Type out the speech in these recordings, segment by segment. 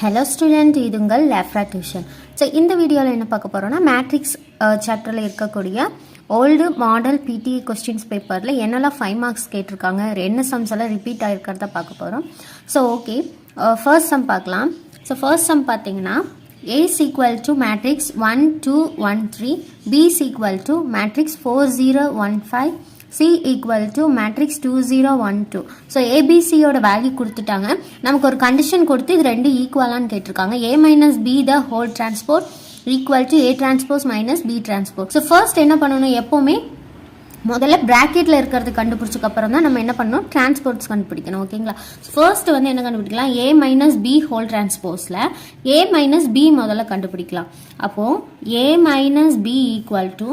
Hello student, இது உங்கள் லேஃப்ரா tuition. So இந்த வீடியோவில் என்ன பார்க்க போகிறோன்னா, மேட்ரிக்ஸ் சாப்டரில் இருக்கக்கூடிய ஓல்டு மாடல் பிடிஏ கொஸ்டின்ஸ் பேப்பரில் என்னெல்லாம் 5 மார்க்ஸ் கேட்டிருக்காங்க, என்ன சம்ஸ் எல்லாம் ரிப்பீட் ஆகிருக்கிறத பார்க்க போகிறோம். ஸோ ஓகே, ஃபர்ஸ்ட் சம் பார்க்கலாம். ஸோ ஃபர்ஸ்ட் சம் பார்த்தீங்கன்னா, A is equal to matrix 1 2 1 3, B is equal to matrix 4 0 1 5, C equal to matrix 2 0 1 2. So ஏபிசியோட value கொடுத்துட்டாங்க. நமக்கு ஒரு கண்டிஷன் கொடுத்து இது ரெண்டு ஈக்குவலான்னு கேட்டிருக்காங்க. A minus B the whole transport equal to A transpose minus B transport. So first என்ன பண்ணணும், எப்போவுமே முதல்ல ப்ராக்கெட்டில் இருக்கிறது கண்டுபிடிச்சக்கப்புறம் தான் நம்ம என்ன பண்ணணும், டிரான்ஸ்போர்ட்ஸ் கண்டுபிடிக்கணும். ஓகேங்களா? ஃபர்ஸ்ட் வந்து என்ன கண்டுபிடிக்கலாம், A மைனஸ் பி ஹோல் டிரான்ஸ்போஸில் A மைனஸ் பி முதல்ல கண்டுபிடிக்கலாம். அப்போது A minus B equal to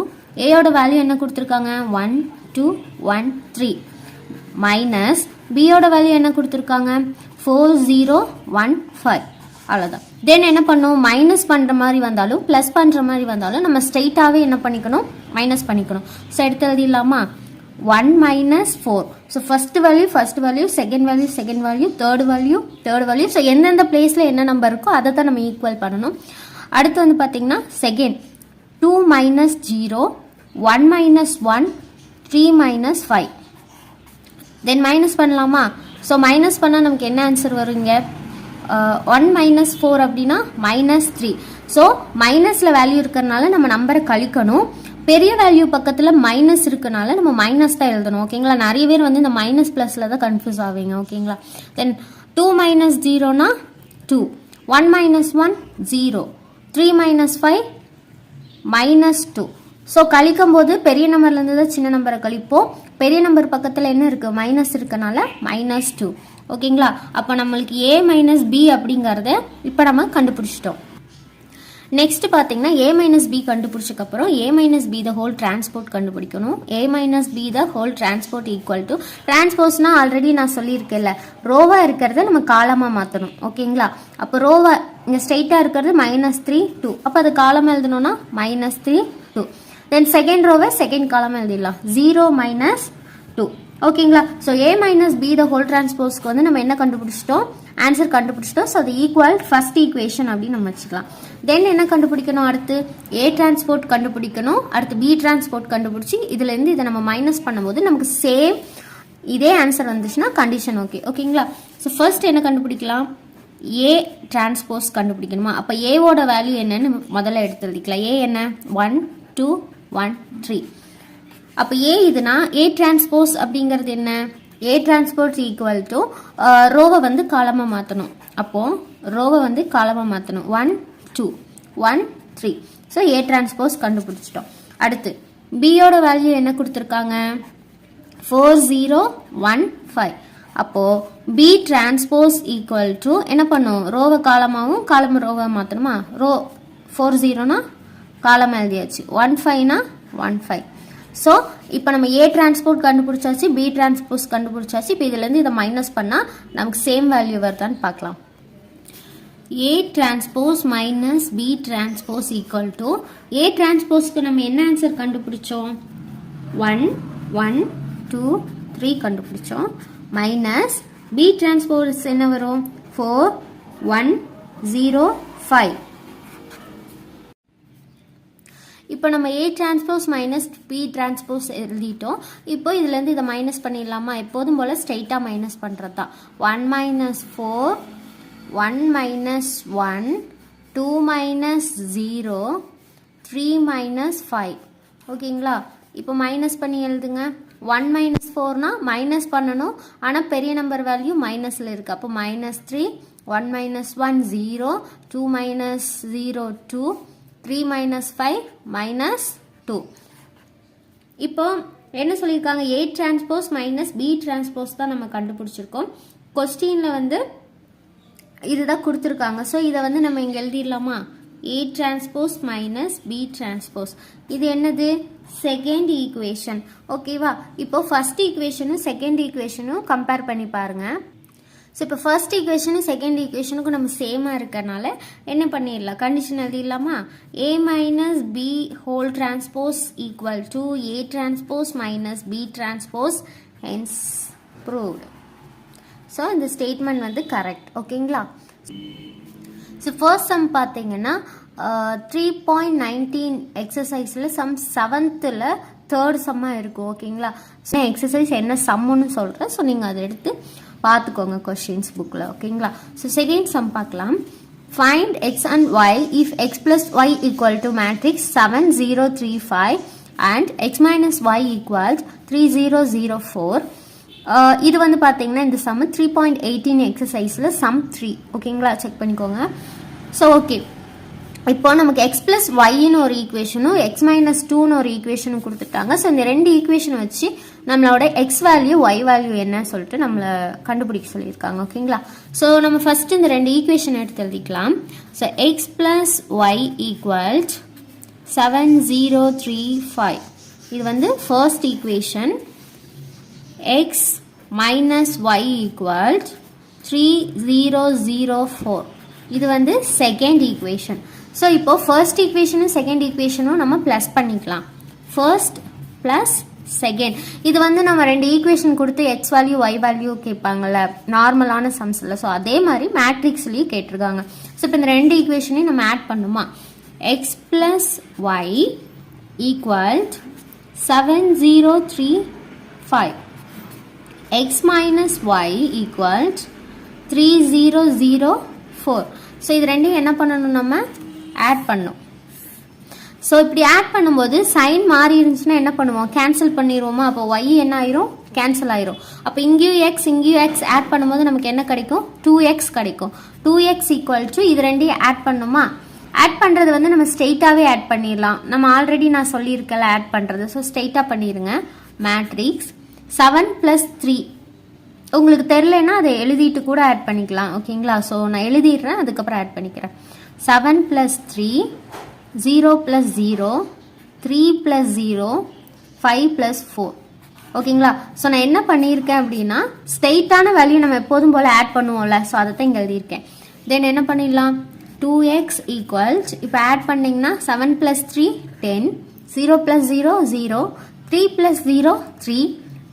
ஏயோட வேல்யூ என்ன கொடுத்துருக்காங்க, 1 2 1 3 மைனஸ் பியோட வேல்யூ என்ன கொடுத்துருக்காங்க, 4 0 1 5. அவ்வளோதான். தென் என்ன பண்ணும், மைனஸ் பண்ணுற மாதிரி வந்தாலும் ப்ளஸ் பண்ணுற மாதிரி வந்தாலும் நம்ம ஸ்ட்ரெயிட்டாகவே என்ன பண்ணிக்கணும், மைனஸ் பண்ணிக்கணும். ஸோ எடுத்து எழுதிடலாமா, 1 minus 4. So first value, second value, third value. So எந்தெந்த பிளேஸில் என்ன நம்பர் இருக்கோ அதை தான் நம்ம ஈக்குவல் பண்ணணும். அடுத்து வந்து பார்த்தீங்கன்னா செகண்ட் 2 மைனஸ் 0, 1 மைனஸ் 1, 3 மைனஸ் 5. தென் மைனஸ் பண்ணலாமா. ஸோ மைனஸ் பண்ணால் நமக்கு என்ன ஆன்சர் வருங்க, 1 மைனஸ் 4 அப்படின்னா மைனஸ் 3. ஸோ மைனஸில் வேல்யூ இருக்கிறதுனால நம்ம நம்பரை கழிக்கணும். பெரிய வேல்யூ பக்கத்தில் மைனஸ் இருக்கனால நம்ம மைனஸ் தான் எழுதணும். ஓகேங்களா? நிறைய பேர் வந்து இந்த மைனஸ் ப்ளஸில் தான் கன்ஃபியூஸ் ஆவீங்க. ஓகேங்களா? தென் 2 மைனஸ் 0னா 2, 1 மைனஸ் 1 0, 3 மைனஸ் 5 மைனஸ் 2. ஸோ கழிக்கும் போது பெரிய நம்பர்லேருந்து தான் சின்ன நம்பரை கழிப்போம். பெரிய நம்பர் பக்கத்தில் என்ன இருக்குது, மைனஸ் இருக்கனால மைனஸ் 2. ஓகேங்களா? அப்போ நம்மளுக்கு A மைனஸ் பி அப்படிங்கிறத இப்போ நம்ம கண்டுபிடிச்சிட்டோம். நெக்ஸ்ட் பார்த்தீங்கன்னா A மைனஸ் பி கண்டுபிடிச்சக்கப்புறம் A minus B the whole transpose கண்டுபிடிக்கணும். A minus B the whole transport equal to, டிரான்ஸ்போஸ்னா ஆல்ரெடி நான் சொல்லியிருக்கேன்ல, ரோவாக இருக்கிறத நம்ம காலமாக மாற்றணும். ஓகேங்களா? அப்போ ரோவா இங்கே ஸ்ட்ரெயிட்டாக இருக்கிறது மைனஸ் 3 2. அப்போ அது காலமாக எழுதணும்னா மைனஸ் 3 2. தென் செகண்ட் ரோவை செகண்ட் காலமாக எழுதிடலாம், 0 மைனஸ் 2. ஓகேங்களா? So A minus B the whole டிரான்ஸ்போஸ்க்கு வந்து நம்ம என்ன கண்டுபிடிச்சிட்டோம், ஆன்சர் கண்டுபிடிச்சிட்டோம். ஸோ அது ஈக்குவல் ஃபர்ஸ்ட் ஈக்குவேஷன் அப்படின்னு நம்ம வச்சுக்கலாம். தென் என்ன கண்டுபிடிக்கணும், அடுத்து A டிரான்ஸ்போர்ட் கண்டுபிடிக்கணும். அடுத்து B டிரான்ஸ்போர்ட் கண்டுபிடிச்சி இதுலேருந்து இதை நம்ம மைனஸ் பண்ணும்போது நமக்கு சேம் இதே ஆன்சர் வந்துச்சுன்னா கண்டிஷன் ஓகே. ஓகேங்களா? ஸோ ஃபர்ஸ்ட் என்ன கண்டுபிடிக்கலாம், A டிரான்ஸ்போஸ் கண்டுபிடிக்கணுமா. அப்போ ஏவோட வேல்யூ என்னன்னு முதல்ல எடுத்து எழுதிக்கலாம். A என்ன, 1 2 1 3. அப்போ A இதுனா A டிரான்ஸ்போஸ் அப்படிங்கிறது என்ன, A டிரான்ஸ்போஸ் ஈக்குவல் டு ரோவை வந்து காலமாக மாற்றணும். அப்போது ரோவை வந்து காலமாக மாற்றணும், 1 2 1 3. ஸோ A டிரான்ஸ்போஸ் கண்டுபிடிச்சிட்டோம். அடுத்து பியோட வேல்யூ என்ன கொடுத்துருக்காங்க, 4 0 1 5. அப்போது B டிரான்ஸ்போஸ் ஈக்குவல் டு என்ன பண்ணும், ரோவை காலமாகவும் காலம் ரோவை மாற்றணுமா. ரோ 4 0னா காலம் எழுதியாச்சு, 1 5னா 1 5. ஸோ இப்போ நம்ம A டிரான்ஸ்போர்ட் கண்டுபிடிச்சாச்சு, B டிரான்ஸ்போஸ் கண்டுபிடிச்சாச்சு. இப்போ இதுலேருந்து இதை மைனஸ் பண்ணால் நமக்கு சேம் வேல்யூ வருதான்னு பார்க்கலாம். A transpose minus B transpose equal to, A டிரான்ஸ்போஸ்க்கு நம்ம என்ன ஆன்சர் கண்டுபிடிச்சோம், 1 1 2 3 கண்டுபிடிச்சோம். மைனஸ் B டிரான்ஸ்போஸ் என்ன வரும், 4 1 0 5. இப்போ நம்ம A transpose minus B transpose எழுதிட்டோம். இப்போ இதுலேருந்து இதை மைனஸ் பண்ணிடலாமா. எப்போதும் போல் ஸ்ட்ரெயிட்டாக மைனஸ் பண்ணுறது தான். 1 மைனஸ் 4, 1 மைனஸ் 1, 2 மைனஸ் 0, 3 மைனஸ் 5. ஓகேங்களா? இப்போ மைனஸ் பண்ணி எழுதுங்க. 1 மைனஸ் 4னா மைனஸ் பண்ணணும், ஆனால் பெரிய நம்பர் வேல்யூ மைனஸில் இருக்குது. அப்போ minus 3, 1 minus 1 0, 2 minus 0 2, 3 minus 5 minus 2. இப்போ என்ன சொல்லியிருக்காங்க, A transpose minus B transpose தான் நம்ம கண்டுபிடிச்சிருக்கோம். கொஸ்டினில் வந்து இதுதான் கொடுத்துருக்காங்க. ஸோ இதை வந்து நம்ம இங்கே எழுதிடலாமா, A transpose minus B transpose. இது என்னது, செகண்ட் ஈக்குவேஷன். ஓகேவா? இப்போ ஃபர்ஸ்ட் ஈக்குவேஷனும் செகண்ட் ஈக்குவேஷனும் கம்பேர் பண்ணி பாருங்கள். ஸோ இப்போ ஃபர்ஸ்ட் ஈக்குவேஷனும் செகண்ட் ஈக்குவேஷனுக்கும் நம்ம சேமாக இருக்கிறனால என்ன பண்ணிடலாம், கண்டிஷன் எழுதிடலாமா. A minus B whole transpose equal to A transpose minus B transpose, hence proved. So இந்த ஸ்டேட்மெண்ட் வந்து கரெக்ட். ஓகேங்களா? ஸோ ஃபர்ஸ்ட் சம் பார்த்தீங்கன்னா 3.19 எக்ஸசைஸில் சம் 7th தேர்ட் சம்மாக இருக்கும். ஓகேங்களா? ஸோ எக்ஸசைஸ் என்ன சம்முன்னு சொல்கிறேன். ஸோ நீங்கள் அதை எடுத்து பார்த்துக்கோங்க கொஸ்டின்ஸ் புக்கில். ஓகேங்களா? ஸோ செகண்ட் சம் பார்க்கலாம். Find x and y if x plus y equal to matrix 7 0 3 5 and x minus y equals 3 0 0 4. இது வந்து பார்த்தீங்கன்னா இந்த சம் 3.18 எக்ஸசைஸில் சம் 3. ஓகேங்களா? செக் பண்ணிக்கோங்க. ஸோ ஓகே, இப்போ நமக்கு x plus yன்னு ஒரு ஈக்குவேஷனும் x minus 2ன்னு ஒரு ஈக்குவேஷனும் கொடுத்துட்டாங்க. ஸோ இந்த ரெண்டு ஈக்குவேஷன் வச்சு நம்மளோட x வேல்யூ y வேல்யூ என்னன்னு சொல்லிட்டு நம்மளை கண்டுபிடிக்க சொல்லியிருக்காங்க. ஓகேங்களா? ஸோ நம்ம ஃபர்ஸ்ட் இந்த ரெண்டு ஈக்குவேஷன் எடுத்து எழுதிக்கலாம். So x plus y equals 7 0 3 5. இது வந்து first equation. x minus y equals 3 0 0 4. இது வந்து செகண்ட் ஈக்குவேஷன். ஸோ இப்போ ஃபர்ஸ்ட் ஈக்குவேஷனும் செகண்ட் ஈக்குவேஷனும் நம்ம ப்ளஸ் பண்ணிக்கலாம். First plus second. இது வந்து நம்ம ரெண்டு ஈக்குவேஷன் கொடுத்து எக்ஸ் வேல்யூ ஒய் வேல்யூ கேட்பாங்கல்ல நார்மலான சம்ஸில். ஸோ அதே மாதிரி மேட்ரிக்ஸ்லேயும் கேட்டிருக்காங்க. ஸோ இப்போ இந்த ரெண்டு ஈக்குவேஷனையும் நம்ம ஆட் பண்ணுமா? X plus Y equal 7 0 3 5. X minus Y equal 3 0 0 4. So இது ரெண்டையும் என்ன பண்ணணும்? நம்ம ஆட் பண்ணணும். ஸோ இப்படி ஆட் பண்ணும்போது சைன் மாறி இருந்துச்சுன்னா என்ன பண்ணுவோம்? கேன்சல் பண்ணிடுவோமா? அப்போ ஒய் என்ன ஆயிரும்? கேன்சல் ஆயிரும். அப்போ இங்கேயும் எக்ஸ் இங்கேயும் எக்ஸ் ஆட் பண்ணும்போது நமக்கு என்ன கிடைக்கும்? 2x கிடைக்கும். 2x ஈக்குவல் டு இது ரெண்டையும் ஆட் பண்ணுமா? ஆட் பண்ணுறது வந்து நம்ம ஸ்ட்ரெயிட்டாகவே ஆட் பண்ணிடலாம். நம்ம ஆல்ரெடி நான் சொல்லியிருக்கல ஆட் பண்ணுறது. ஸோ ஸ்ட்ரெயிட்டாக பண்ணிடுங்க. மேட்ரிக்ஸ் 7 + 3. உங்களுக்கு தெரிலன்னா அதை எழுதிட்டு கூட ஆட் பண்ணிக்கலாம். ஓகேங்களா? ஸோ நான் எழுதிடுறேன், அதுக்கப்புறம் ஆட் பண்ணிக்கிறேன். 7 + 3 0 + 0 3 + 0 5 + 4. ஓகேங்களா? ஸோ நான் என்ன பண்ணியிருக்கேன் அப்படின்னா ஸ்ட்ரெயிட்டான வேல்யூ நம்ம எப்போதும் போல் ஆட் பண்ணுவோம்ல. ஸோ அதை தான் இங்கே எழுதியிருக்கேன். தென் என்ன பண்ணிடலாம்? 2x ஈக்குவல்ஸ் இப்போ ஆட் பண்ணிங்கன்னா 7 + 3 10 0 + 0 0 3 + 0 3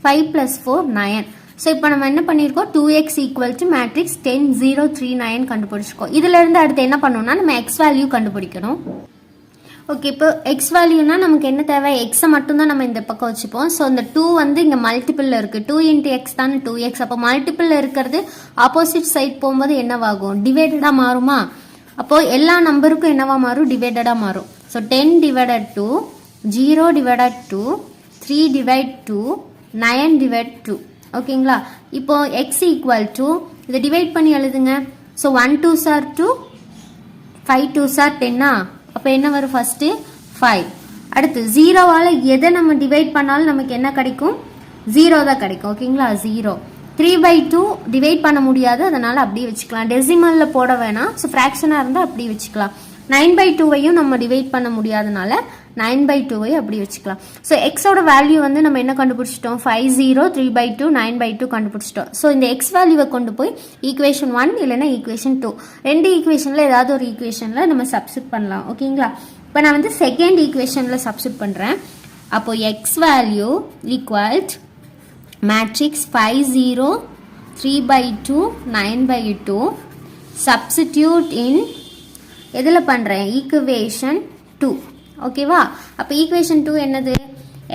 5 + 4 9. ஸோ இப்போ நம்ம என்ன பண்ணியிருக்கோம்? 2x ஈக்குவல் டு மேட்ரிக்ஸ் 10 0 3 9 கண்டுபிடிச்சிருக்கோம். இதுல இருந்து அடுத்து என்ன பண்ணணும்னா நம்ம எக்ஸ் வேல்யூ கண்டுபிடிக்கணும். ஓகே, இப்போ எக்ஸ் வேல்யூனா நமக்கு என்ன தேவை? எக்ஸை மட்டும்தான் நம்ம இந்த பக்கம் வச்சுப்போம். ஸோ இந்த 2 வந்து இங்கே மல்டிபிளில் இருக்குது. 2 × x தானே 2x. அப்போ மல்டிபிளில் இருக்கிறது ஆப்போசிட் சைட் போகும்போது என்னவாகும்? டிவைடடாக மாறுமா? அப்போது எல்லா நம்பருக்கும் என்னவா மாறும்? டிவைடடாக மாறும். ஸோ 10 / 2 0 / 2 3 / 2 9 / 2. ஓகேங்களா? இப்போ x ஈக்குவல் டு இதை டிவைட் பண்ணி எழுதுங்க. So 1 2s are 2 5 2s are 10. அப்போ என்ன வரும்? ஃபர்ஸ்ட் 5. அடுத்து 0வால் எதை நம்ம டிவைட் பண்ணாலும் நமக்கு என்ன கிடைக்கும்? 0 தான் கிடைக்கும். ஓகேங்களா? 0. 3/2 டிவைட் பண்ண முடியாது, அதனால அப்படியே வச்சுக்கலாம். டெசிமலில் போட வேணாம். ஸோ ஃப்ராக்ஷனாக இருந்தால் அப்படியே வச்சுக்கலாம். 9/2வையும் நம்ம டிவைட் பண்ண முடியாதனால 9/2 அப்படி வச்சுக்கலாம். ஸோ எக்ஸோட வேல்யூ வந்து நம்ம என்ன கண்டுபிடிச்சிட்டோம்? 5 0 3/2 9/2 கண்டுபிடிச்சிட்டோம். ஸோ இந்த எக்ஸ் வேல்யூவை கொண்டு போய் ஈக்குவேஷன் 1 இல்லைன்னா ஈக்குவேஷன் 2 ரெண்டு ஈக்குவேஷனில் ஏதாவது ஒரு ஈக்குவேஷனில் நம்ம சப்ஸ்டிட் பண்ணலாம். ஓகேங்களா? இப்போ நான் வந்து செகண்ட் ஈக்குவேஷனில் சப்ஸ்டிட் பண்ணுறேன். அப்போ X value equal matrix 5 0 3/2 9/2 substitute in எதில் பண்ணுறேன்? ஈக்குவேஷன் 2. ஓகேவா? அப்போ ஈக்குவேஷன் 2 என்னது?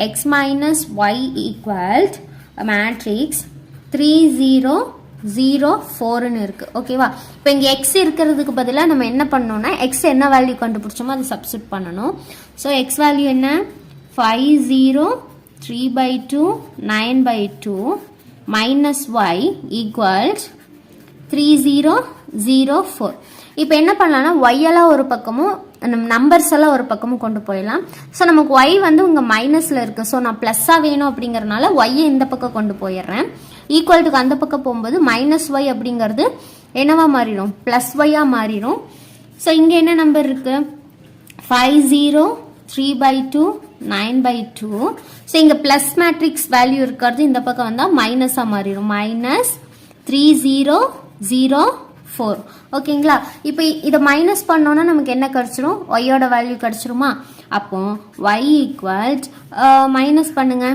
X minus Y equal matrix 3 0 0 4ன்னு இருக்குது. ஓகேவா? இப்போ இங்கே எக்ஸ் இருக்கிறதுக்கு பதிலாக நம்ம என்ன பண்ணோம்னா எக்ஸ் என்ன வேல்யூ கண்டுபிடிச்சோமோ அதை சப்ஸ்டிட் பண்ணணும். ஸோ எக்ஸ் வேல்யூ என்ன? 5 0 3/2 9/2 மைனஸ் ஒய் ஈக்குவல்ஸ் 3 0 0 4. இப்போ என்ன பண்ணலாம்னா ஒய்யெல்லாம் ஒரு பக்கமும் நம்பர்ஸ் எல்லாம் ஒரு பக்கமும் கொண்டு போயிடலாம். ஸோ நமக்கு ஒய் வந்து உங்கள் மைனஸில் இருக்குது. ஸோ நான் ப்ளஸ்ஸாக வேணும் அப்படிங்கிறனால ஒய்யை இந்த பக்கம் கொண்டு போயிடுறேன். ஈக்குவல்ட்டுக்கு அந்த பக்கம் போகும்போது மைனஸ் ஒய் அப்படிங்கிறது என்னவா மாறிடும்? ப்ளஸ் ஒய்யாக மாறிடும். ஸோ இங்கே என்ன நம்பர் இருக்குது? 5 0 3/2 9/2. ஸோ இங்கே ப்ளஸ் மேட்ரிக்ஸ் வேல்யூ இருக்கிறது இந்த பக்கம் வந்தால் மைனஸாக மாறிடும். மைனஸ் 3 0 0 4. ஓகேங்களா? இப்போ இதை மைனஸ் பண்ணோன்னா நமக்கு என்ன கிடைச்சிரும்? ஒய்யோட வேல்யூ கிடைச்சிருமா? அப்போ ஒய் ஈக்குவல் மைனஸ் பண்ணுங்க.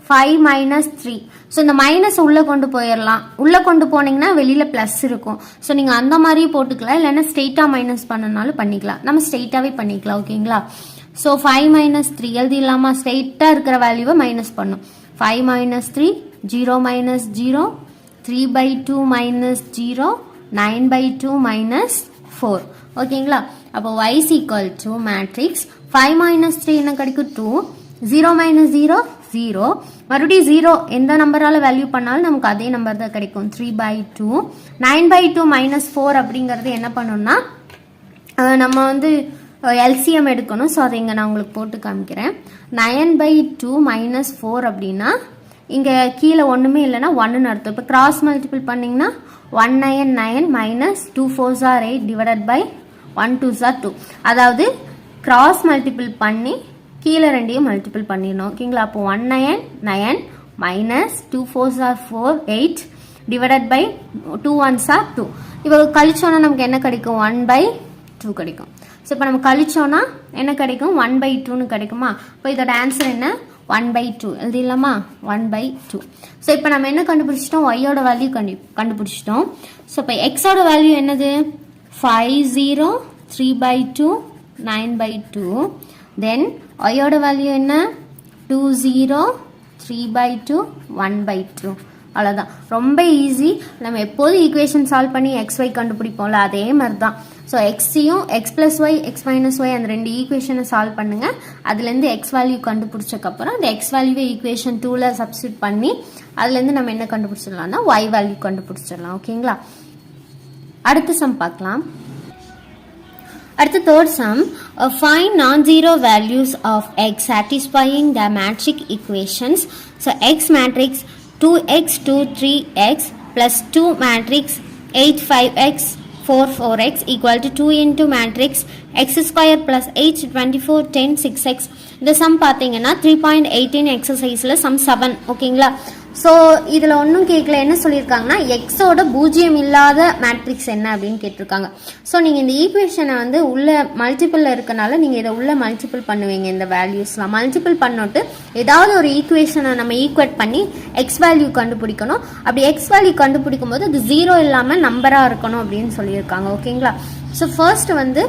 5 minus 3. ஸோ இந்த மைனஸ் உள்ளே கொண்டு போயிடலாம். உள்ளே கொண்டு போனீங்கன்னா வெளியில் ப்ளஸ் இருக்கும். ஸோ நீங்கள் அந்த மாதிரி போட்டுக்கலாம், இல்லைன்னா ஸ்ட்ரெயிட்டாக மைனஸ் பண்ணனாலும் பண்ணிக்கலாம். நம்ம ஸ்ட்ரெயிட்டாகவே பண்ணிக்கலாம். ஓகேங்களா? So 5 minus 3 எழுதிடலாமா? ஸ்ட்ரெயிட்டாக இருக்கிற வேல்யூவை மைனஸ் பண்ணும். 5 minus 3, 0 minus 0, 3/2 minus 0, 9/2 minus 4. ஓகேங்களா? அப்போ y is equal to matrix 5 minus 3 என்ன கிடைக்கும்? 2, 0 minus 0, 0, மறுபடியும் 0 எந்த நம்பரால் வேல்யூ பண்ணாலும் நமக்கு அதே நம்பர் தான் கிடைக்கும். 3/2, 9/2 minus 4 அப்படிங்கிறது என்ன பண்ணணும்னா நம்ம வந்து எல்சிஎம் எடுக்கணும். ஸோ அதை இங்கே நான் உங்களுக்கு போட்டு காமிக்கிறேன். 9/2 minus 4 அப்படின்னா இங்கே கீழே ஒன்றுமே இல்லைன்னா 1ன்னு அர்த்தம். இப்போ கிராஸ் மல்டிபிள் பண்ணிங்கன்னா 199 minus 2 4s are 8 divided by 1 2s are 2. அதாவது கிராஸ் மல்டிபிள் பண்ணி கீழே ரெண்டையும் மல்டிபிள் பண்ணிடணும். ஓகேங்களா? அப்போ 199 minus 2 4s are 4 8 divided by 2 1s are 2. இப்போ கழிச்சோன்னா நமக்கு என்ன கிடைக்கும்? 1/2 கிடைக்கும். ஸோ இப்போ நம்ம கழிச்சோன்னா என்ன கிடைக்கும்? 1/2ன்னு கிடைக்குமா? இப்போ இதோட ஆன்சர் என்ன? 1/2 எழுதிடலாமா? 1/2. ஸோ இப்போ நம்ம என்ன கண்டுபிடிச்சிட்டோம்? ஒய்யோட வேல்யூ கண்டுபிடிச்சிட்டோம். ஸோ இப்போ எக்ஸோட வேல்யூ என்னது? 5 0 3/2 9/2. தென் ஒய்யோட வேல்யூ என்ன? 2 0 3/2 1/2. அவ்வளோதான். ரொம்ப ஈஸி. நம்ம எப்போதும் ஈக்குவேஷன் சால்வ் பண்ணி XY கண்டுபிடிப்போம்ல, அதே மாதிரி தான். ஸோ எக்ஸையும் X plus Y X minus Y அந்த ரெண்டு ஈக்குவேஷனை சால்வ் பண்ணுங்கள். அதுலேருந்து எக்ஸ் வேல்யூ கண்டுபிடிச்சக்கப்புறம் அந்த எக்ஸ் வேல்யூவை ஈக்குவேஷன் 2ல் சப்ஸ்டியூட் பண்ணி அதுலேருந்து நம்ம என்ன கண்டுபிடிச்சிடலாம்னா ஒய் வேல்யூ கண்டுபிடிச்சிடலாம். ஓகேங்களா? அடுத்த சம் பார்க்கலாம். அடுத்த third sum, find non-zero values of x satisfying the matrix equations. So x matrix 2x 2 3x plus 2 matrix 8 5x 4 4x equal to 2 into matrix x square plus 8 24 10 6x. இந்த some பார்த்தீங்கன்னா 3.18 எக்ஸசைஸில் some 7. ஓகேங்களா? So இதில் ஒன்றும் கேட்கல. என்ன சொல்லியிருக்காங்கன்னா எக்ஸோட பூஜ்ஜியம் இல்லாத மேட்ரிக்ஸ் என்ன அப்படின்னு கேட்டிருக்காங்க. ஸோ நீங்கள் இந்த ஈக்குவேஷனை வந்து உள்ள மல்டிபிளில் இருக்கனால நீங்கள் இதை உள்ள மல்டிபிள் பண்ணுவீங்க. இந்த வேல்யூஸ்லாம் மல்டிபிள் பண்ணிட்டு ஏதாவது ஒரு ஈக்குவேஷனை நம்ம ஈக்குவேட் பண்ணி எக்ஸ் வேல்யூ கண்டுபிடிக்கணும். அப்படி எக்ஸ் வேல்யூ கண்டுபிடிக்கும் போது அது 0 இல்லாமல் நம்பராக இருக்கணும் அப்படின்னு சொல்லியிருக்காங்க. ஓகேங்களா? ஸோ ஃபர்ஸ்ட் வந்து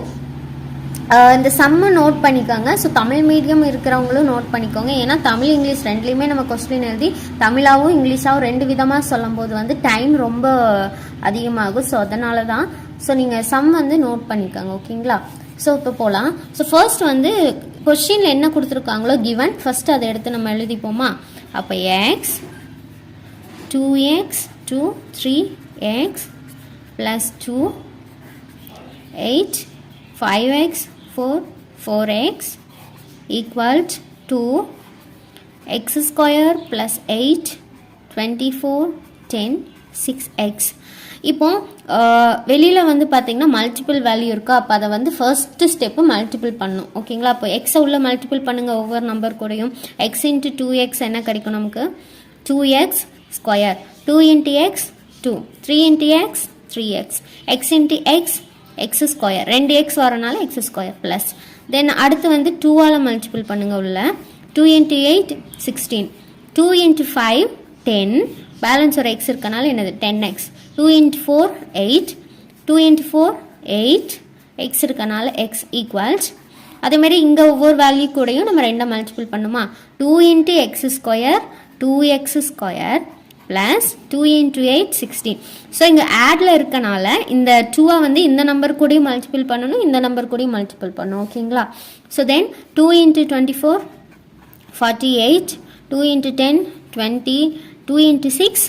இந்த சம்மை நோட் பண்ணிக்கோங்க. ஸோ தமிழ் மீடியம் இருக்கிறவங்களும் நோட் பண்ணிக்கோங்க. ஏன்னா தமிழ் இங்கிலீஷ் ரெண்டுலேயுமே நம்ம கொஸ்டின் எழுதி தமிழாகவும் இங்கிலீஷாகவும் ரெண்டு விதமாக சொல்லும் போது வந்து டைம் ரொம்ப அதிகமாகும். ஸோ அதனால தான். ஸோ நீங்கள் சம் வந்து நோட் பண்ணிக்கோங்க. ஓகேங்களா? ஸோ இப்போ போகலாம். ஸோ ஃபர்ஸ்ட் வந்து கொஸ்டினில் என்ன கொடுத்துருக்காங்களோ கிவன் ஃபர்ஸ்ட் அதை எடுத்து நம்ம எழுதிப்போமா? அப்போ X 2x 2 3x plus 2 8 5x 4 4x equals to x square plus 8 24 10 6x. இப்போ வெளியில் வந்து பார்த்தீங்கன்னா மல்டிபிள் வேல்யூ இருக்கா? அப்போ அதை வந்து ஃபர்ஸ்ட் ஸ்டெப்பு மல்டிபிள் பண்ணும். ஓகேங்களா? அப்போ எக்ஸை உள்ள மல்டிபிள் பண்ணுங்கள் ஒவ்வொரு நம்பர் கூடயும். எக்ஸ் இன்ட்டு 2x என்ன கிடைக்கும் நமக்கு? 2x square. 2 into X 2, 3 into X 3x, X into X X square. 2x வரனால எக்ஸ் ஸ்கொயர் ப்ளஸ் தென் அடுத்து வந்து 2ஆல் மல்டிபிள் பண்ணுங்க உள்ள. 2 இன்ட்டு 8 16, 2 இன்ட்டு 5 10, பேலன்ஸ் ஒரு எக்ஸ் இருக்கனால என்னது 10x. 2 இன்ட்டு 4 8, 2 இன்ட்டு 4 8, எக்ஸ் இருக்கனால எக்ஸ் ஈக்குவல்ஸ். அதேமாதிரி இங்கே ஒவ்வொரு வேல்யூ கூடயும் நம்ம ரெண்டை மல்டிபிள் பண்ணுமா? 2 into X square 2x square plus 2 into 8 16. So இங்கே ஆடில் இருக்கனால இந்த 2 வந்து இந்த நம்பர் கூடயும் மல்டிபிள் பண்ணணும், இந்த நம்பர் கூடயும் மல்டிபிள் பண்ணணும். ஓகேங்களா? So then 2 into 24 48, 2 into 10 20, 2 into 6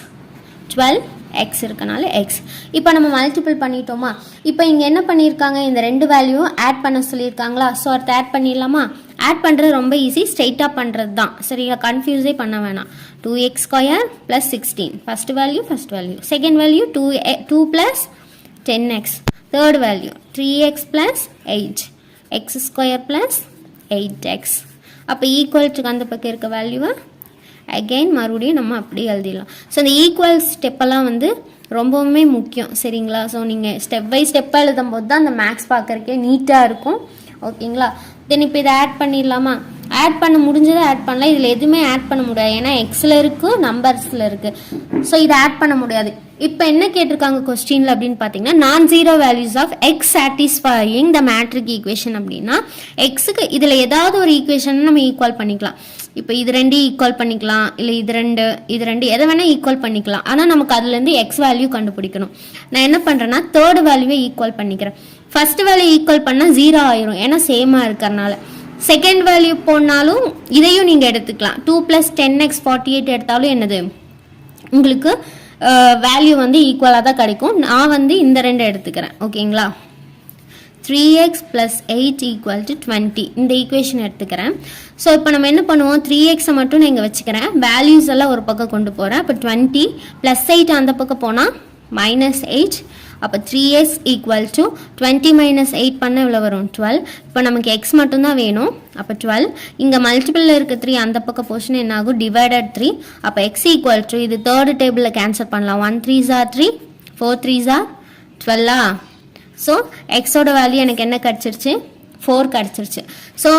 12, X இருக்கனால எக்ஸ். இப்போ நம்ம மல்டிபிள் பண்ணிட்டோமா? இப்போ இங்கே என்ன பண்ணியிருக்காங்க? இந்த ரெண்டு வேல்யூவும் ஆட் பண்ண சொல்லியிருக்காங்களா? ஸோ அடுத்து ஆட் பண்ணிடலாமா? ஆட் பண்ணுறது ரொம்ப ஈஸி, ஸ்ட்ரெயிட்டாக பண்ணுறது தான். சரியா? கன்ஃபியூஸே பண்ண வேணாம். 2x square plus 16 first value, second value 2 plus 10x, third value 3x plus 8, X square plus 8x. அப்போ ஈக்குவல்ட்டுக்கு அந்த பக்கம் இருக்க வேல்யூவை அகெயின் மறுபடியும் நம்ம அப்படியே எழுதிடலாம். ஸோ இந்த ஈக்குவல் ஸ்டெப்பெல்லாம் வந்து ரொம்பவுமே முக்கியம். சரிங்களா? ஸோ நீங்கள் ஸ்டெப் பை ஸ்டெப்பாக எழுதும் போது தான் அந்த மேக்ஸ் பார்க்குறக்கே நீட்டாக இருக்கும். ஓகேங்களா? தென் இப்போ இதை ஆட் பண்ணிடலாமா? ஆட் பண்ண முடிஞ்சதை ஆட் பண்ணலாம். இதில் எதுவுமே ஆட் பண்ண முடியாது, ஏன்னா எக்ஸில் இருக்குது, நம்பர்ஸில் இருக்குது. ஸோ இதை ஆட் பண்ண முடியாது. இப்போ என்ன கேட்டிருக்காங்க கொஸ்டினில் அப்படின்னு பார்த்தீங்கன்னா, நான் zero values of X satisfying the matrix equation அப்படின்னா, எக்ஸுக்கு இதில் ஏதாவது ஒரு ஈக்குவேஷன் நம்ம ஈக்குவல் பண்ணிக்கலாம். இப்போ இது ரெண்டு ஈக்குவல் பண்ணிக்கலாம், இல்லை இது ரெண்டு எதை வேணால் ஈக்குவல் பண்ணிக்கலாம். ஆனால் நமக்கு அதுலேருந்து எக்ஸ் வேல்யூ கண்டுபிடிக்கணும். நான் என்ன பண்ணுறேன்னா, தேர்ட் வேல்யூவை ஈக்குவல் பண்ணிக்கிறேன். ஃபர்ஸ்ட் வேல்யூ ஈக்குவல் பண்ணால் 0 ஆயிரும், ஏன்னா சேமாக இருக்கிறனால. செகண்ட் வேல்யூ போனாலும் இதையும் நீங்கள் எடுத்துக்கலாம். 2 + 10x 48 எடுத்தாலும் என்னது உங்களுக்கு வேல்யூ வந்து ஈக்குவலாக தான் கிடைக்கும். நான் வந்து இந்த ரெண்டு எடுத்துக்கிறேன், ஓகேங்களா. 3x + 8 = 20 இந்த ஈக்குவேஷன் எடுத்துக்கிறேன். ஸோ இப்போ நம்ம என்ன பண்ணுவோம், 3xை மட்டும் நான் இங்கே வச்சுக்கிறேன், வேல்யூஸ் எல்லாம் ஒரு பக்கம் கொண்டு போகிறேன். அப்போ 20 + 8 அந்த பக்கம் போனால் -8. அப்போ 3x = 20 - 8 பண்ண இவ்வளோ வரும் 12. இப்போ நமக்கு எக்ஸ் மட்டும்தான் வேணும். அப்போ 12 இங்கே மல்டிபிளில் இருக்க 3 அந்த பக்கம் போர்ஷன் என்ன ஆகும், டிவைடட் 3. அப்போ எக்ஸ் = இது தேர்டு டேபிளில் கேன்சல் பண்ணலாம். 1 3s are 3, 4 3s are 12. So எக்ஸோட வேல்யூ எனக்கு என்ன கிடச்சிருச்சு, 4 கிடச்சிருச்சு. ஸோ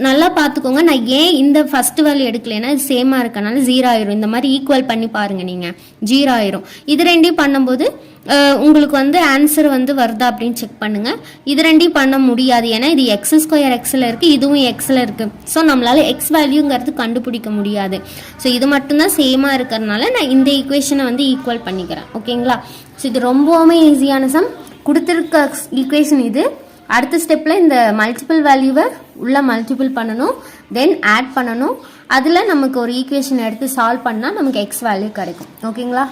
நல்லா பார்த்துக்கோங்க, நான் ஏன் இந்த ஃபர்ஸ்ட் வேல்யூ எடுக்கலைன்னா இது சேமாக இருக்கனால 0 ஆயிரும். இந்த மாதிரி ஈக்குவல் பண்ணி பாருங்கள், நீங்கள் 0 ஆயிரும். இது ரெண்டையும் பண்ணும்போது உங்களுக்கு வந்து ஆன்சர் வந்து வருதா அப்படின்னு செக் பண்ணுங்கள். இது ரெண்டையும் பண்ண முடியாது, ஏன்னா இது x² எக்ஸில் இருக்குது, இதுவும் எக்ஸில் இருக்குது. ஸோ நம்மளால் எக்ஸ் வேல்யூங்கிறது கண்டுபிடிக்க முடியாது. ஸோ இது மட்டும்தான் சேமாக இருக்கிறதுனால நான் இந்த ஈக்குவேஷனை வந்து ஈக்குவல் பண்ணிக்கிறேன், ஓகேங்களா. ஸோ இது ரொம்பவுமே ஈஸியான சம். கொடுத்துருக்க ஈக்குவேஷன் இது. அடுத்த ஸ்டெப்பில் இந்த மல்டிபிள் வேல்யூவை உள்ள மல்டிபிள் பண்ணணும், தென் ஆட் பண்ணணும். அதில் நமக்கு ஒரு ஈக்குவேஷன் எடுத்து சால்வ் பண்ணால் நமக்கு எக்ஸ் வேல்யூ கிடைக்கும், ஓகேங்களா.